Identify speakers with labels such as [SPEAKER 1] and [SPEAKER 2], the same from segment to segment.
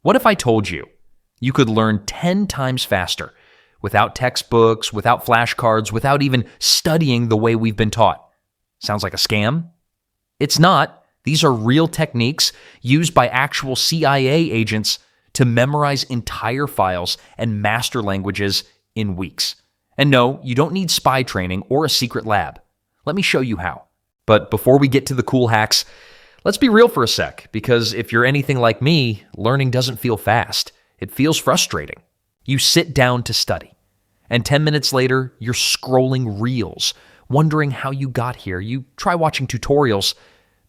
[SPEAKER 1] What if I told you you could learn 10 times faster without textbooks, without flashcards, without even studying the way we've been taught? Sounds like a scam? It's not. These are real techniques used by actual CIA agents to memorize entire files and master languages in weeks. And no, you don't need spy training or a secret lab. Let me show you how. But before we get to the cool hacks, let's be real for a sec, because if you're anything like me, learning doesn't feel fast. It feels frustrating. You sit down to study, and 10 minutes later, you're scrolling reels, wondering how you got here. You try watching tutorials,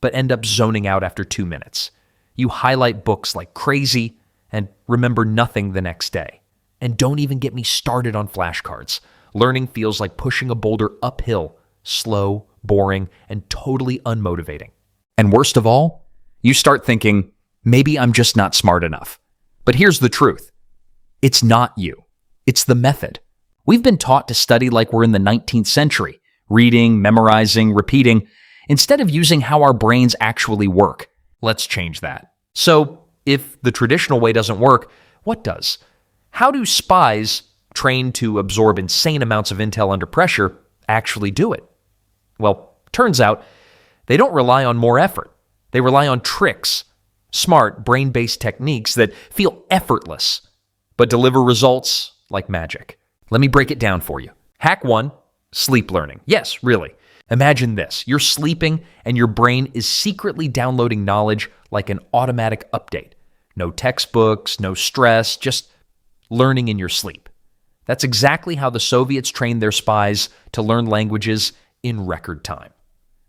[SPEAKER 1] but end up zoning out after 2 minutes. You highlight books like crazy and remember nothing the next day. And don't even get me started on flashcards. Learning feels like pushing a boulder uphill, slow, boring, and totally unmotivating. And worst of all, you start thinking, maybe I'm just not smart enough. But here's the truth. It's not you. It's the method. We've been taught to study like we're in the 19th century, reading, memorizing, repeating, instead of using how our brains actually work. Let's change that. So, if the traditional way doesn't work, what does? How do spies, trained to absorb insane amounts of intel under pressure, actually do it? Well, turns out they don't rely on more effort. They rely on tricks, smart, brain-based techniques that feel effortless, but deliver results like magic. Let me break it down for you. Hack 1, sleep learning. Yes, really. Imagine this. You're sleeping and your brain is secretly downloading knowledge like an automatic update. No textbooks, no stress, just learning in your sleep. That's exactly how the Soviets trained their spies to learn languages in record time.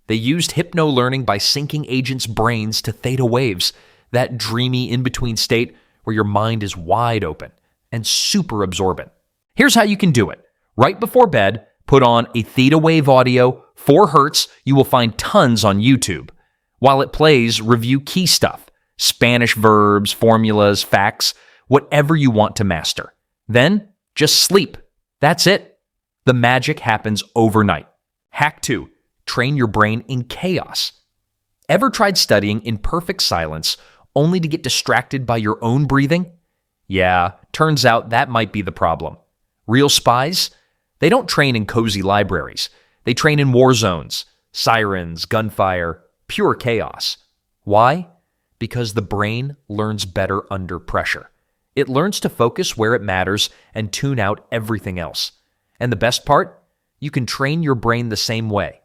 [SPEAKER 1] They used hypno-learning by syncing agents' brains to theta waves, that dreamy in-between state where your mind is wide open and super absorbent. Here's how you can do it. Right before bed, put on a theta wave audio, 4 hertz. You will find tons on YouTube. While it plays, review key stuff, Spanish verbs, formulas, facts, whatever you want to master. Then, just sleep. That's it. The magic happens overnight. Hack 2, train your brain in chaos. Ever tried studying in perfect silence only to get distracted by your own breathing? Yeah, turns out that might be the problem. Real spies? They don't train in cozy libraries. They train in war zones, sirens, gunfire, pure chaos. Why? Because the brain learns better under pressure. It learns to focus where it matters and tune out everything else. And the best part? You can train your brain the same way,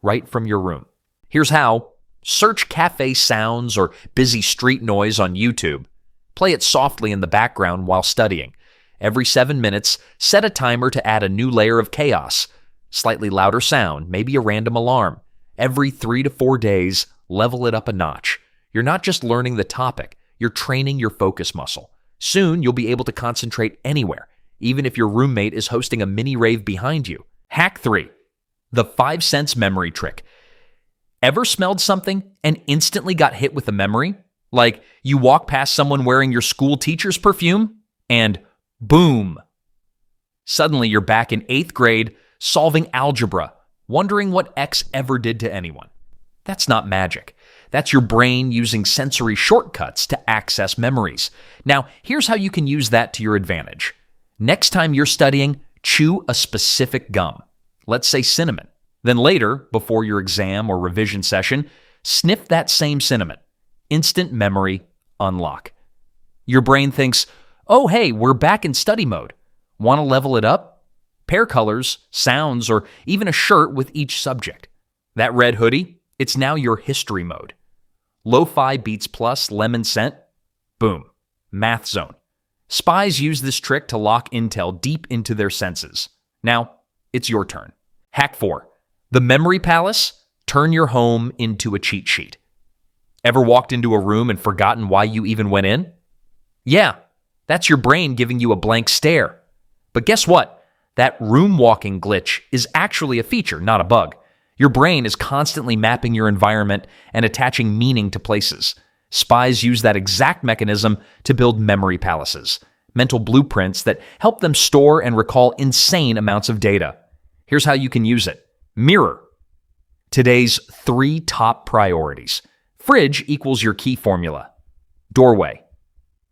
[SPEAKER 1] right from your room. Here's how. Search cafe sounds or busy street noise on YouTube. Play it softly in the background while studying. Every 7 minutes, set a timer to add a new layer of chaos. Slightly louder sound, maybe a random alarm. Every 3 to 4 days, level it up a notch. You're not just learning the topic, you're training your focus muscle. Soon, you'll be able to concentrate anywhere, even if your roommate is hosting a mini rave behind you. Hack 3, the 5 sense memory trick. Ever smelled something and instantly got hit with a memory? Like you walk past someone wearing your school teacher's perfume and boom. Suddenly you're back in 8th grade solving algebra, wondering what X ever did to anyone. That's not magic. That's your brain using sensory shortcuts to access memories. Now, here's how you can use that to your advantage. Next time you're studying, chew a specific gum. Let's say cinnamon. Then later, before your exam or revision session, sniff that same cinnamon. Instant memory unlock. Your brain thinks, oh, hey, we're back in study mode. Want to level it up? Pair colors, sounds, or even a shirt with each subject. That red hoodie, it's now your history mode. Lo-fi beats plus lemon scent. Boom. Math zone. Spies use this trick to lock intel deep into their senses. Now, it's your turn. Hack 4. The memory palace. Turn your home into a cheat sheet. Ever walked into a room and forgotten why you even went in? Yeah, that's your brain giving you a blank stare. But guess what? That room walking glitch is actually a feature, not a bug. Your brain is constantly mapping your environment and attaching meaning to places. Spies use that exact mechanism to build memory palaces, mental blueprints that help them store and recall insane amounts of data. Here's how you can use it. Mirror. Today's 3 top priorities. Fridge equals your key formula. Doorway.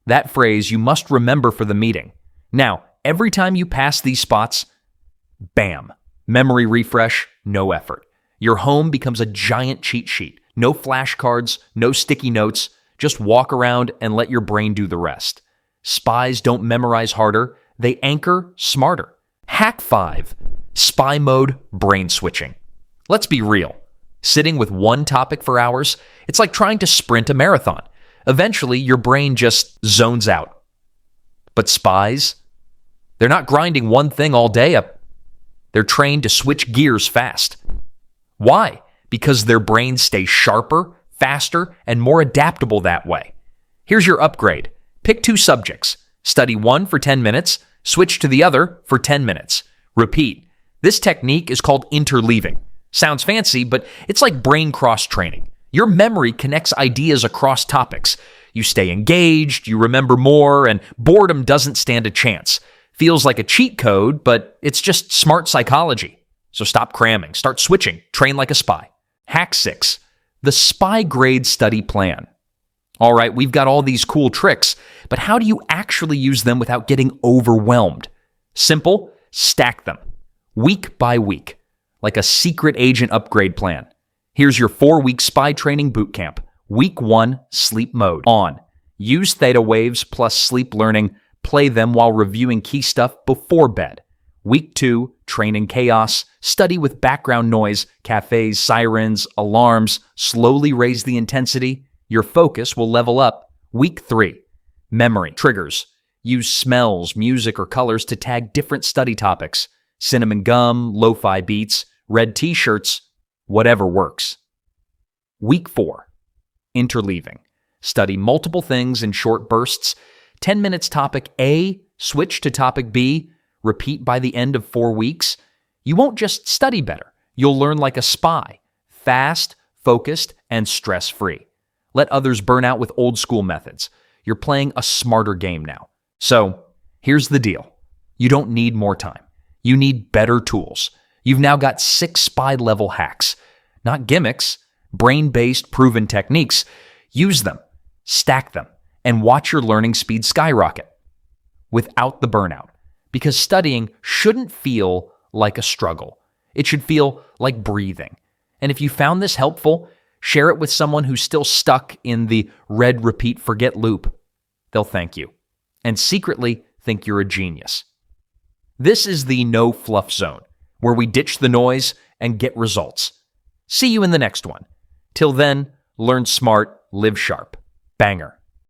[SPEAKER 1] That phrase you must remember for the meeting. Now, every time you pass these spots, bam, memory refresh, no effort. Your home becomes a giant cheat sheet. No flashcards, no sticky notes. Just walk around and let your brain do the rest. Spies don't memorize harder, they anchor smarter. Hack 5. Spy mode brain switching. Let's be real. Sitting with one topic for hours, it's like trying to sprint a marathon. Eventually, your brain just zones out. But spies, they're not grinding one thing all day up. They're trained to switch gears fast. Why? Because their brains stay sharper, faster, and more adaptable that way. Here's your upgrade. Pick 2 subjects. Study one for 10 minutes, switch to the other for 10 minutes. Repeat. This technique is called interleaving. Sounds fancy, but it's like brain cross-training. Your memory connects ideas across topics. You stay engaged, you remember more, and boredom doesn't stand a chance. Feels like a cheat code, but it's just smart psychology. So stop cramming, start switching, train like a spy. Hack 6. The spy grade study plan. All right, we've got all these cool tricks, but how do you actually use them without getting overwhelmed? Simple, stack them. Week by week, like a secret agent upgrade plan. Here's your 4-week spy training bootcamp. Week 1, sleep mode. On. Use theta waves plus sleep learning. Play them while reviewing key stuff before bed. Week 2, train in chaos. Study with background noise, cafes, sirens, alarms. Slowly raise the intensity. Your focus will level up. Week 3, memory. Triggers. Use smells, music, or colors to tag different study topics. Cinnamon gum, lo-fi beats, red t-shirts, whatever works. Week 4, interleaving. Study multiple things in short bursts. 10 minutes topic A, switch to topic B, repeat by the end of 4 weeks. You won't just study better. You'll learn like a spy. Fast, focused, and stress-free. Let others burn out with old school methods. You're playing a smarter game now. So, here's the deal. You don't need more time. You need better tools. You've now got 6 spy-level hacks. Not gimmicks, brain-based proven techniques. Use them, stack them, and watch your learning speed skyrocket without the burnout. Because studying shouldn't feel like a struggle. It should feel like breathing. And if you found this helpful, share it with someone who's still stuck in the read, repeat, forget loop. They'll thank you and secretly think you're a genius. This is the no fluff zone, where we ditch the noise and get results. See you in the next one. Till then, learn smart, live sharp. Banger.